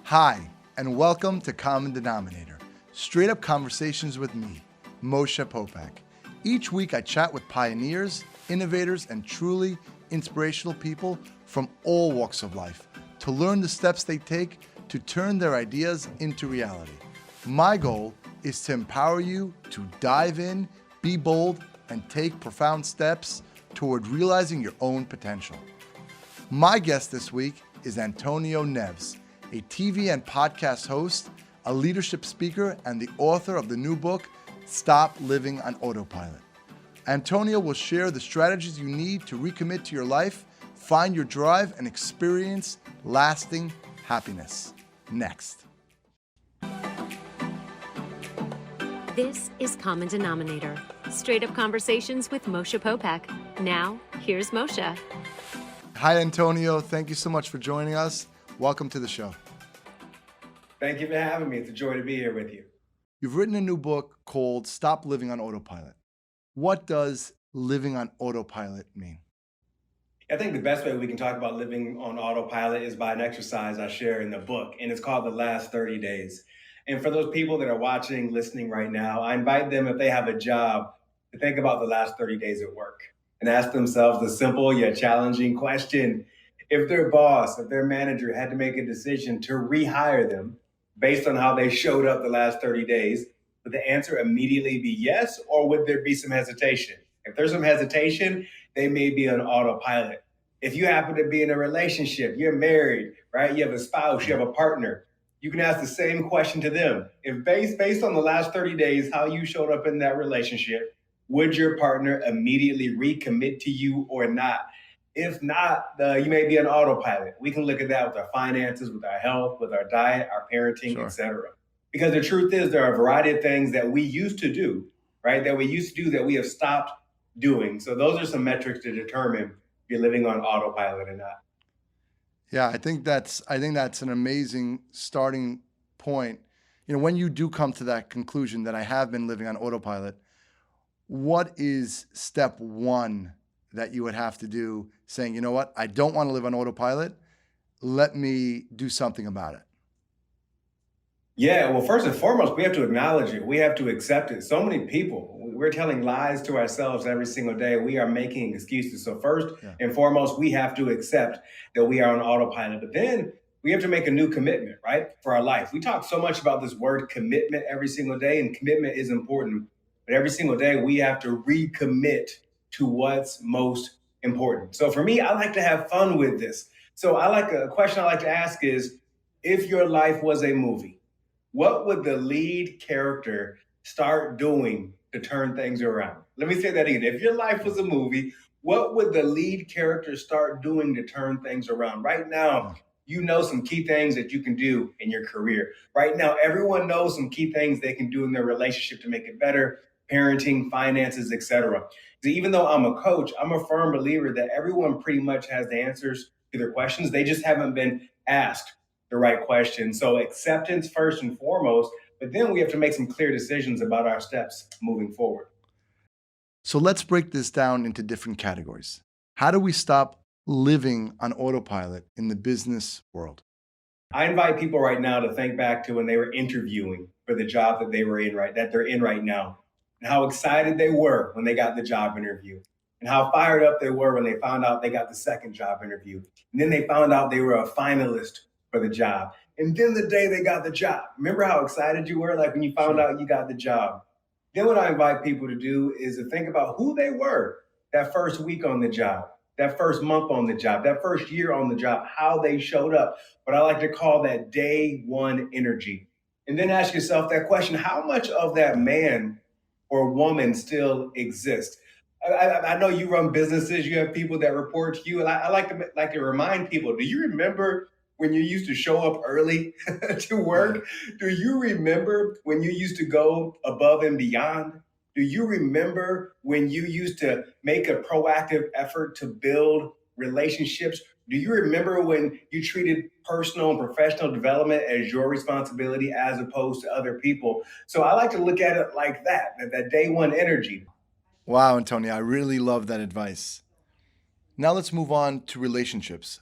Hi, and welcome to Common Denominator, straight up conversations with me, Moshe Popack. Each week I chat with pioneers, innovators, and truly inspirational people from all walks of life to learn the steps they take to turn their ideas into reality. My goal is to empower you to dive in, be bold, and take profound steps toward realizing your own potential. My guest this week is Antonio Neves, a TV and podcast host, a leadership speaker, and the author of the new book, Stop Living on Autopilot. Antonio will share the strategies you need to recommit to your life, find your drive, and experience lasting happiness. Next. This is Common Denominator, straight up conversations with Moshe Popack. Now, here's Moshe. Hi, Antonio. Thank you so much for joining us. Welcome to the show. Thank you for having me. It's a joy to be here with you. You've written a new book called Stop Living on Autopilot. What does living on autopilot mean? I think the best way we can talk about living on autopilot is by an exercise I share in the book, and it's called the last 30 days. And for those people that are watching, listening right now, I invite them, if they have a job, to think about the last 30 days at work and ask themselves the simple yet challenging question. If their boss, if their manager had to make a decision to rehire them based on how they showed up the last 30 days, would the answer immediately be yes, or would there be some hesitation? If there's some hesitation, they may be on autopilot. If you happen to be in a relationship, you're married, right? You have a spouse, you have a partner, you can ask the same question to them. If based on the last 30 days, how you showed up in that relationship, would your partner immediately recommit to you or not? If not, you may be on autopilot. We can look at that with our finances, with our health, with our diet, our parenting, Sure. etc. Because the truth is there are a variety of things that we used to do, right? That we have stopped doing. So those are some metrics to determine if you're living on autopilot or not. Yeah, I think that's an amazing starting point. You know, when you do come to that conclusion that I have been living on autopilot, what is step one that you would have to do saying, you know what, I don't want to live on autopilot. Let me do something about it. Yeah, well, first and foremost, we have to acknowledge it. We have to accept it. So many people, we're telling lies to ourselves every single day. We are making excuses. So first and foremost, we have to accept that we are on autopilot. But then we have to make a new commitment, right, for our life. We talk so much about this word commitment every single day, and commitment is important. But every single day, we have to recommit to what's most important. So for me, I like to have fun with this. So a question I like to ask is, if your life was a movie, what would the lead character start doing to turn things around? Let me say that again. If your life was a movie, what would the lead character start doing to turn things around? Right now, you know some key things that you can do in your career. Right now, everyone knows some key things they can do in their relationship to make it better, parenting, finances, etc. So even though I'm a coach, I'm a firm believer that everyone pretty much has the answers to their questions. They just haven't been asked the right question. So acceptance first and foremost, but then we have to make some clear decisions about our steps moving forward. So let's break this down into different categories. How do we stop living on autopilot in the business world? I invite people right now to think back to when they were interviewing for the job that they're in right now, and how excited they were when they got the job interview, and how fired up they were when they found out they got the second job interview. And then they found out they were a finalist for the job. And then the day they got the job, remember how excited you were, like when you found out you got the job? Then what I invite people to do is to think about who they were that first week on the job, that first month on the job, that first year on the job, how they showed up. What I like to call that day one energy. And then ask yourself that question, how much of that man or woman still exists? I know you run businesses, you have people that report to you, and I like to remind people, do you remember when you used to show up early to work? Do you remember when you used to go above and beyond? Do you remember when you used to make a proactive effort to build relationships? Do you remember when you treated personal and professional development as your responsibility as opposed to other people? So I like to look at it like that day one energy. Wow, Antonio, I really love that advice. Now let's move on to relationships.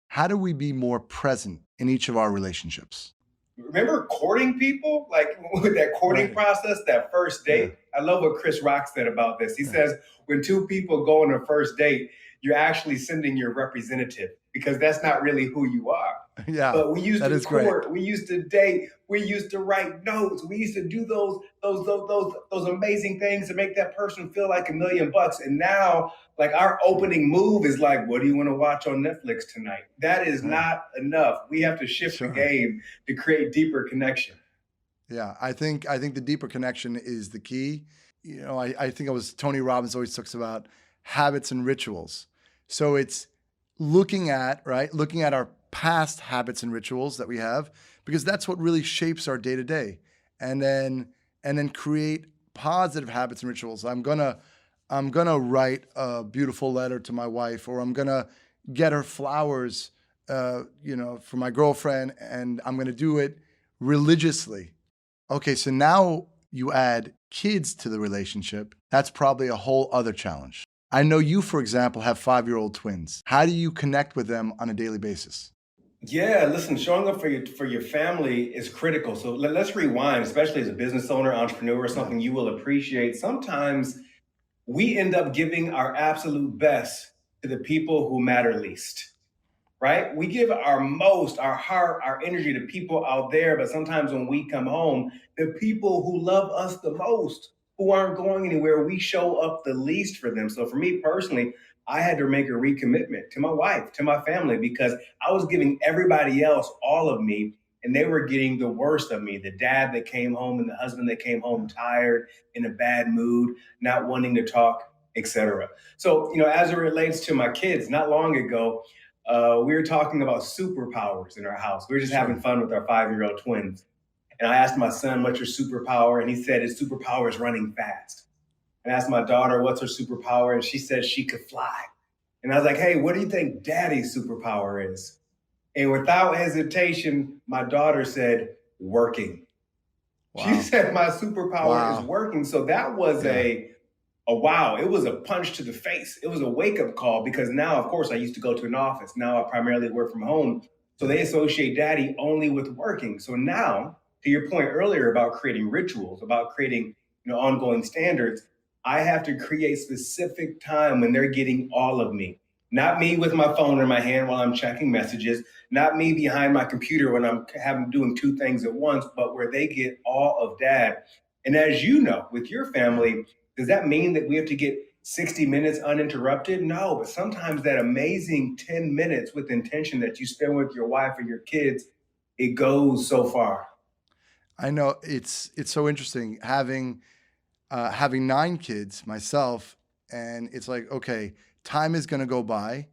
How do we be more present in each of our relationships? Remember courting people? Like with that courting Right. process, that first Yeah. date? I love what Chris Rock said about this. He Yeah. says, when two people go on a first date, you're actually sending your representative because that's not really who you are. Yeah. But we used That to is great. court, we used to date, we used to write notes, we used to do those amazing things to make that person feel like $1,000,000. And now, like our opening move is like, what do you want to watch on Netflix tonight? That is Yeah. not enough. We have to shift the Sure. game to create deeper connection. Yeah. I think the deeper connection is the key. I think it was Tony Robbins always talks about habits and rituals. So it's looking at, right? Looking at our past habits and rituals that we have, because that's what really shapes our day to day. And then create positive habits and rituals. I'm gonna write a beautiful letter to my wife, or I'm gonna get her flowers, for my girlfriend, and I'm gonna do it religiously. Okay, so now you add kids to the relationship. That's probably a whole other challenge. I know you, for example, have 5-year-old twins. How do you connect with them on a daily basis? Yeah, listen, showing up for your family is critical. So let's rewind, especially as a business owner, entrepreneur, Yeah. something you will appreciate. Sometimes we end up giving our absolute best to the people who matter least, right? We give our most, our heart, our energy to people out there, but sometimes when we come home, the people who love us the most, who aren't going anywhere, we show up the least for them. So for me personally, I had to make a recommitment to my wife, to my family, because I was giving everybody else all of me, and they were getting the worst of me. The dad that came home and the husband that came home tired, in a bad mood, not wanting to talk, etc. So, as it relates to my kids, not long ago, we were talking about superpowers in our house. We were just Sure. having fun with our 5-year-old twins. And I asked my son, what's your superpower? And he said his superpower is running fast. And I asked my daughter, what's her superpower? And she said she could fly. And I was like, hey, what do you think daddy's superpower is? And without hesitation, my daughter said, working. She Wow. said, my superpower is Wow. working. So that was Yeah. a wow, it was a punch to the face. It was a wake up call because now, of course, I used to go to an office. Now I primarily work from home. So Yeah. they associate daddy only with working. So now, to your point earlier about creating rituals, about creating ongoing standards, I have to create specific time when they're getting all of me. Not me with my phone in my hand while I'm checking messages, not me behind my computer when I'm having doing two things at once, but where they get all of dad. And as you know, with your Yeah. family, does that mean that we have to get 60 minutes uninterrupted? No, but sometimes that amazing 10 minutes with intention that you spend with your wife or your kids, it goes so far. I know it's so interesting having 9 kids myself, and it's like, okay, time is going to go by.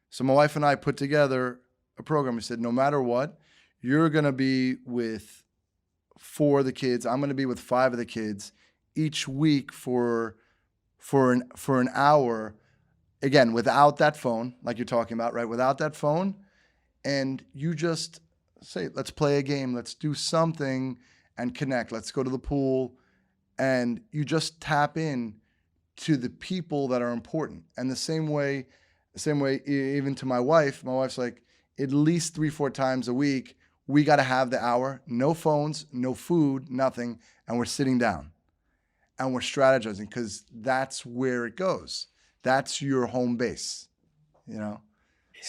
So my wife and I put together a program. We said, no matter what, you're going to be with 4 of the kids. I'm going to be with 5 of the kids each week for an hour. Again, without that phone, like you're talking about, right? Without that phone, and you just say, let's play a game, let's do something and connect. Let's go to the pool, and you just tap in to the people that are important. And the same way, even to my wife. My wife's like, at least 3, 4 times a week, we got to have the hour, no phones, no food, nothing, and we're sitting down and we're strategizing because that's where it goes. That's your home base, you know.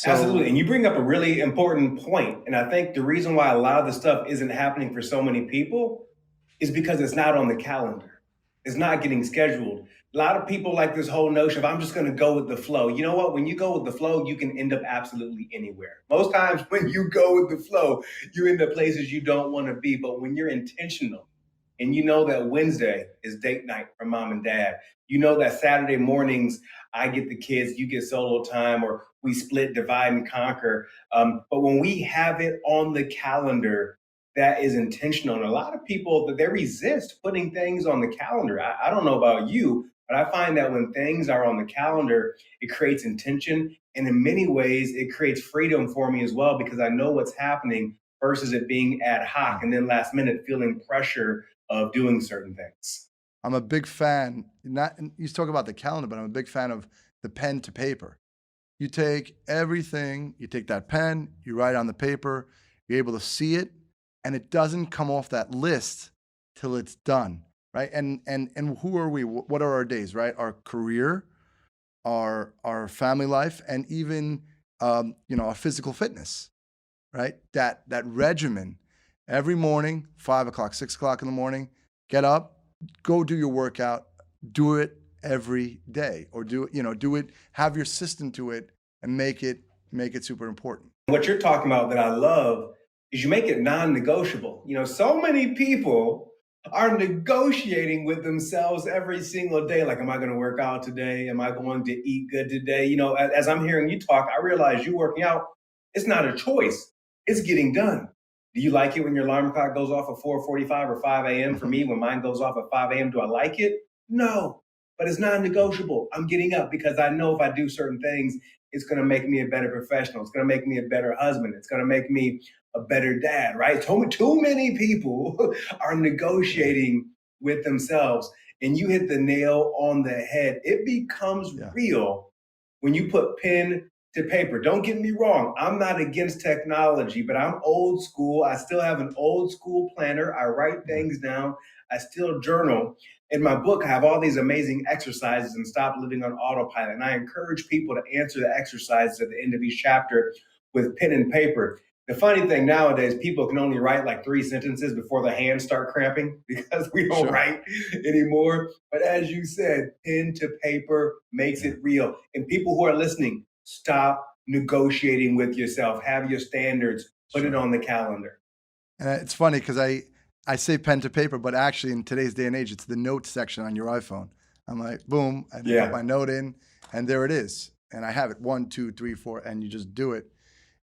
Absolutely. So And you bring up a really important point. And I think the reason why a lot of the stuff isn't happening for so many people is because it's not on the calendar. It's not getting scheduled. A lot of people like this whole notion of I'm just going to go with the flow. You know what? When you go with the flow, you can end up absolutely anywhere. Most times when you go with the flow, you end up places you don't want to be. But when you're intentional and you know that Wednesday is date night for mom and dad, you know that Saturday mornings I get the kids, you get solo time, or we split, divide, and conquer. But when we have it on the calendar, that is intentional. And a lot of people that they resist putting things on the calendar. I don't know about you, but I find that when things are on the calendar, it creates intention. And in many ways, it creates freedom for me as well, because I know what's happening versus it being ad hoc yeah, and then last minute feeling pressure of doing certain things. I'm a big fan. Not you talk about the calendar, but I'm a big fan of the pen to paper. You take everything, you take that pen, you write on the paper, you're able to see it, and it doesn't come off that list till it's done, right? And who are we? What are our days, right? Our career, our family life, and even our physical fitness, right? That regimen every morning, 5 o'clock, 6 o'clock in the morning, get up, go do your workout, do it every day, or do it, have your system to it, and make it super important. What you're talking about that I love is you make it non-negotiable. So many people are negotiating with themselves every single day. Like, am I going to work out today? Am I going to eat good today? As I'm hearing you talk, I realize you working out, it's not a choice. It's getting done. Do you like it when your alarm clock goes off at 4:45 or 5 a.m.? For me, when mine goes off at 5 a.m., do I like it? No, but it's non-negotiable. I'm getting up because I know if I do certain things, it's going to make me a better professional. It's going to make me a better husband. It's going to make me a better dad, right? Too many people are negotiating with themselves. And you hit the nail on the head. It becomes real when you put pen to paper. Don't get me wrong. I'm not against technology, but I'm old school. I still have an old school planner. I write things down. I still journal. In my book, I have all these amazing exercises and Stop Living on Autopilot. And I encourage people to answer the exercises at the end of each chapter with pen and paper. The funny thing nowadays, people can only write like 3 sentences before the hands start cramping because we don't write anymore. But as you said, pen to paper makes it real. And people who are listening, stop negotiating with yourself. Have your standards. Put it on the calendar. It's funny because I say pen to paper, but actually in today's day and age, it's the notes section on your iPhone. I'm like, boom, I put my note in, and there it is. And I have it 1, 2, 3, 4, and you just do it.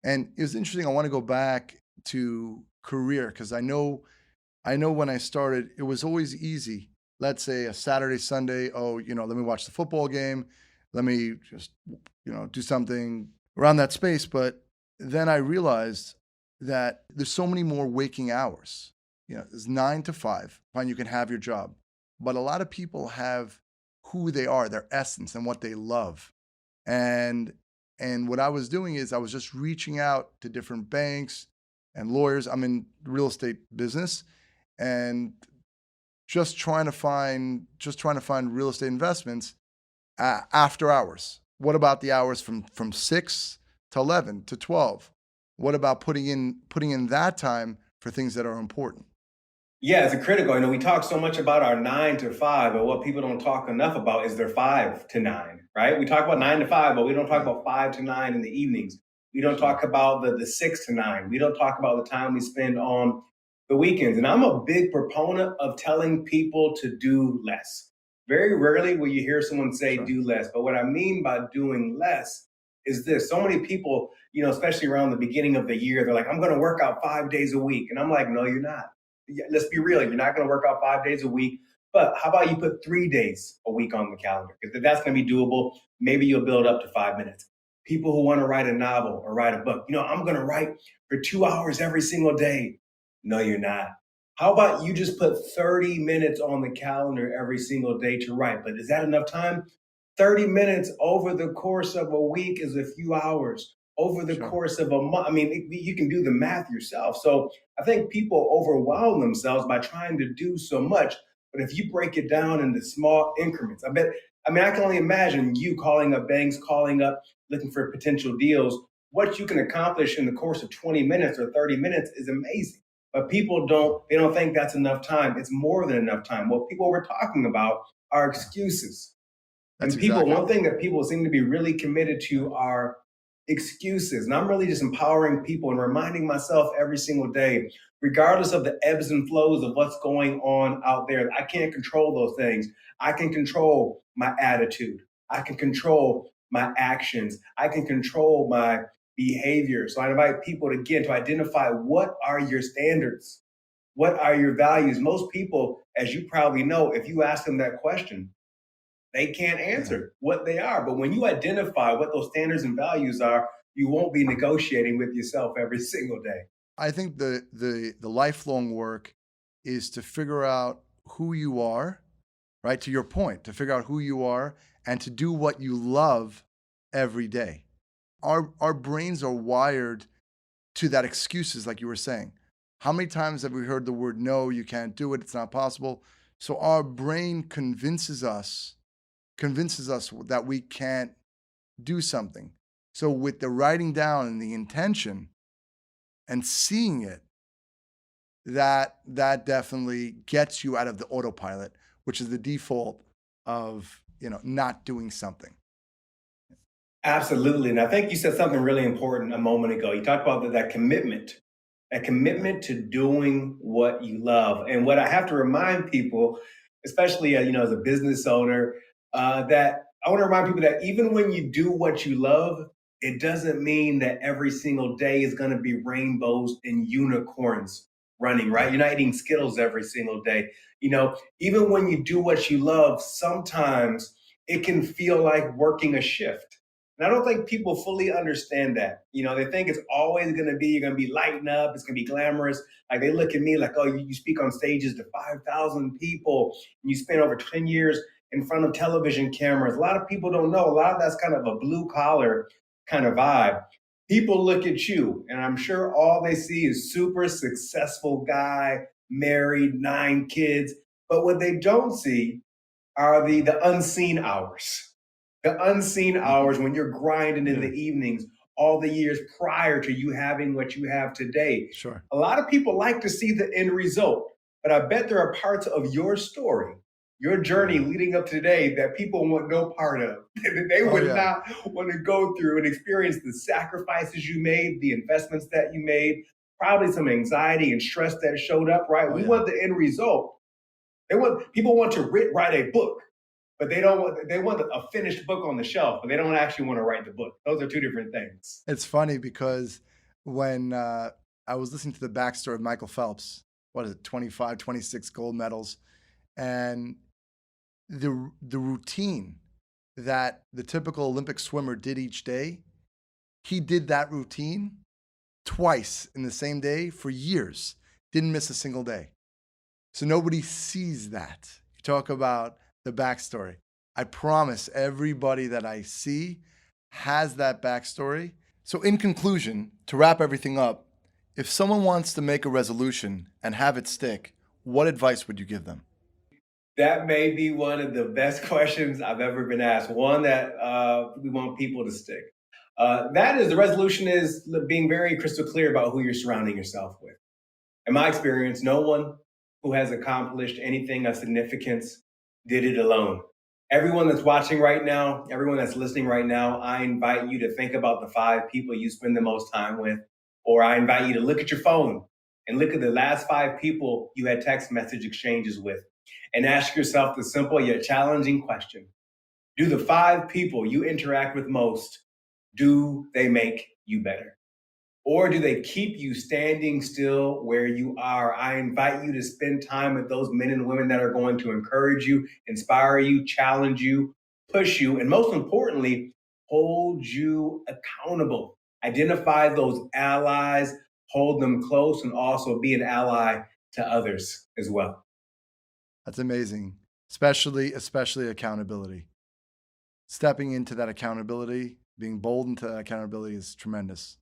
And it was interesting. I want to go back to career because I know when I started, it was always easy. Let's say a Saturday, Sunday, let me watch the football game. Let me just, do something around that space. But then I realized that there's so many more waking hours. There's 9 to 5, fine, you can have your job. But a lot of people have who they are, their essence, and what they love. And what I was doing is I was just reaching out to different banks and lawyers. I'm in the real estate business, and just trying to find real estate investments after hours. What about the hours from 6 to 11 to 12? What about putting in that time for things that are important? Yeah, it's a critical. We talk so much about our 9 to 5, but what people don't talk enough about is their 5 to 9, right? We talk about 9 to 5, but we don't talk about 5 to 9 in the evenings. We don't talk about the 6 to 9. We don't talk about the time we spend on the weekends. And I'm a big proponent of telling people to do less. Very rarely will you hear someone say do less. But what I mean by doing less is this. So many people, especially around the beginning of the year, they're like, I'm going to work out 5 days a week. And I'm like, no, you're not. Let's be real. You're not going to work out 5 days a week, but how about you put 3 days a week on the calendar? Because if that's going to be doable, maybe you'll build up to 5 minutes. People who want to write a novel or write a book, I'm going to write for 2 hours every single day. No, you're not. How about you just put 30 minutes on the calendar every single day to write? But is that enough time? 30 minutes over the course of a week is a few hours. Over the course of a month, you can do the math yourself. So I think people overwhelm themselves by trying to do so much. But if you break it down into small increments, I can only imagine you calling up banks, looking for potential deals. What you can accomplish in the course of 20 minutes or 30 minutes is amazing. But people don't think that's enough time. It's more than enough time. What people were talking about are excuses. One thing that people seem to be really committed to are excuses. And I'm really just empowering people and reminding myself every single day, regardless of the ebbs and flows of what's going on out there, I can't control those things. I can control my attitude. I can control my actions. I can control my behavior. So I invite people to identify what are your standards? What are your values? Most people, as you probably know, if you ask them that question, they can't answer what they are. But when you identify what those standards and values are, you won't be negotiating with yourself every single day. I think the lifelong work is to figure out who you are, right? To your point, to figure out who you are and to do what you love every day. our brains are wired to that excuses, like you were saying. How many times have we heard the word no, you can't do it, it's not possible? So our brain convinces us that we can't do something. So with the writing down and the intention and seeing it, that definitely gets you out of the autopilot, which is the default of, not doing something. Absolutely. And I think you said something really important a moment ago. You talked about that commitment to doing what you love. And what I have to remind people, especially as a business owner, that I want to remind people that even when you do what you love, it doesn't mean that every single day is going to be rainbows and unicorns running, right? You're not eating Skittles every single day. Even when you do what you love, sometimes it can feel like working a shift. And I don't think people fully understand that. They think it's always going to be, you're going to be lighting up, it's going to be glamorous. Like they look at me like, oh, you speak on stages to 5,000 people, and you spend over 10 years in front of television cameras. A lot of people don't know. A lot of that's kind of a blue collar kind of vibe. People look at you, and I'm sure all they see is super successful guy, married, 9 kids. But what they don't see are the unseen hours. The unseen hours when you're grinding in the evenings, all the years prior to you having what you have today. Sure. A lot of people like to see the end result, but I bet there are parts of your story, your journey leading up to today that people want no part of. They would not want to go through and experience the sacrifices you made, the investments that you made, probably some anxiety and stress that showed up, right? We want the end result. People want to write a book, but they want a finished book on the shelf, but they don't actually want to write the book. Those are two different things. It's funny because when I was listening to the backstory of Michael Phelps, 25, 26 gold medals, and the routine that the typical Olympic swimmer did each day, he did that routine twice in the same day for years, didn't miss a single day. So nobody sees that. You talk about the backstory. I promise everybody that I see has that backstory. So in conclusion, to wrap everything up, if someone wants to make a resolution and have it stick, what advice would you give them? That may be one of the best questions I've ever been asked. One that we want people to stick. The resolution is being very crystal clear about who you're surrounding yourself with. In my experience, no one who has accomplished anything of significance did it alone. Everyone that's watching right now, everyone that's listening right now, I invite you to think about the 5 people you spend the most time with, or I invite you to look at your phone and look at the last 5 people you had text message exchanges with and ask yourself the simple yet challenging question. Do the 5 people you interact with most, do they make you better? Or do they keep you standing still where you are? I invite you to spend time with those men and women that are going to encourage you, inspire you, challenge you, push you, and most importantly, hold you accountable. Identify those allies, hold them close, and also be an ally to others as well. That's amazing, especially accountability. Stepping into that accountability, being bold into that accountability is tremendous.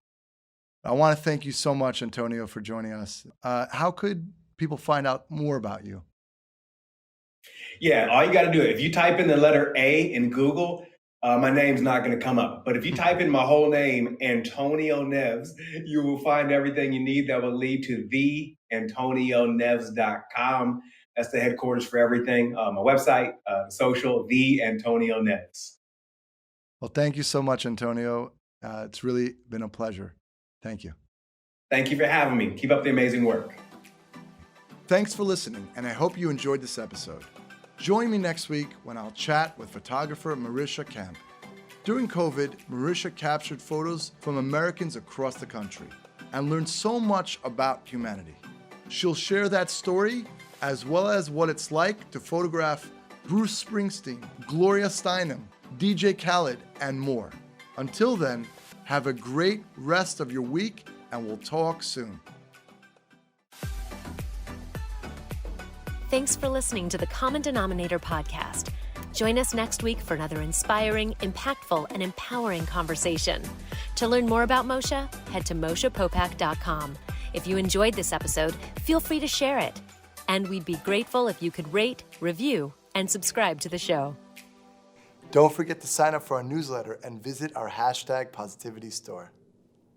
I want to thank you so much, Antonio, for joining us. How could people find out more about you? Yeah, all you got to do, if you type in the letter A in Google, my name's not going to come up. But if you type in my whole name, Antonio Neves, you will find everything you need that will lead to theantonioneves.com. That's the headquarters for everything. My website, social, The Antonio Neves. Well, thank you so much, Antonio. It's really been a pleasure. Thank you. Thank you for having me. Keep up the amazing work. Thanks for listening, and I hope you enjoyed this episode. Join me next week when I'll chat with photographer Marisha Camp. During COVID, Marisha captured photos from Americans across the country and learned so much about humanity. She'll share that story as well as what it's like to photograph Bruce Springsteen, Gloria Steinem, DJ Khaled, and more. Until then, have a great rest of your week, and we'll talk soon. Thanks for listening to the Common Denominator podcast. Join us next week for another inspiring, impactful, and empowering conversation. To learn more about Moshe, head to MoshePopack.com. If you enjoyed this episode, feel free to share it. And we'd be grateful if you could rate, review, and subscribe to the show. Don't forget to sign up for our newsletter and visit our #Positivity store.